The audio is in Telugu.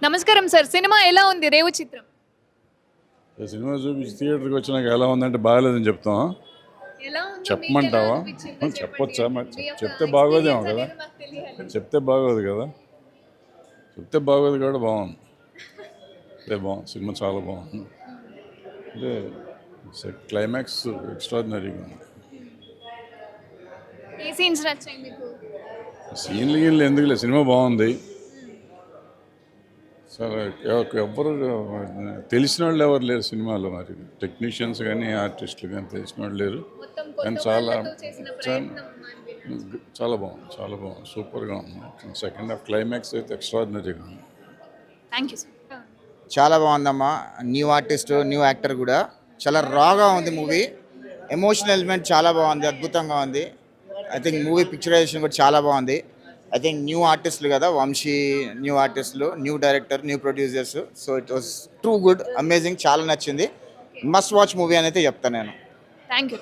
నమస్కారం సార్. సినిమా ఎలా ఉంది 'రేవు' చిత్రం? సినిమా చూపించి థియేటర్కి వచ్చినాక ఎలా ఉందంటే బాగాలేదని చెప్తాం. ఎలా ఉందో చెప్పమంటావా? మీకెలా అనిపించిందో చెప్పొచ్చా? మరి మీ యొక్క చెప్తే బాగోదేమో ఎక్స్‌పీరియన్స్ కదా. అనేది మాకు తెలియాలి. చెప్తే బాగోదు కదా. చెప్తే బాగోదు కూడా బాగుంది. అదే బాగుంది, సినిమా చాలా బాగుంది. అంటే క్లైమాక్స్ ఎక్స్ట్రాడినరీగా ఉంది. ఏ సీన్స్ నచ్చాయి మీకు? సీన్లు గీన్లు ఎందుకులే, సినిమా బాగుంది. సరే, ఎవ్వరు తెలిసిన వాళ్ళు ఎవరు లేరు సినిమాలో. మరి టెక్నీషియన్స్ కానీ ఆర్టిస్టులు కానీ తెలిసిన వాళ్ళు లేరు. మొత్తం కానీ కొత్త చాలా వాళ్ళతో చేసిన ప్రయత్నం అనిపించింది. చాలా బాగుంది, చాలా బాగుంది, సూపర్గా ఉంది. సెకండ్ హాఫ్ క్లైమాక్స్ అయితే ఎక్స్ట్రాడినరీగా ఉంది. Thank you sir. చాలా బాగుందమ్మా. న్యూ ఆర్టిస్ట్, న్యూ యాక్టర్ కూడా చాలా రాగా ఉంది మూవీ. ఎమోషనల్ ఎలిమెంట్ చాలా బాగుంది, అద్భుతంగా ఉంది. ఐ థింక్ మూవీ పిక్చరైజేషన్ కూడా చాలా బాగుంది. ఐ థింక్ న్యూ ఆర్టిస్టులు కదా, వంశీ న్యూ ఆర్టిస్టులు, new director, new producers. So it was too good, amazing, చాలా నచ్చింది. మస్ట్ వాచ్ మూవీ అని అయితే చెప్తాను నేను. Thank you.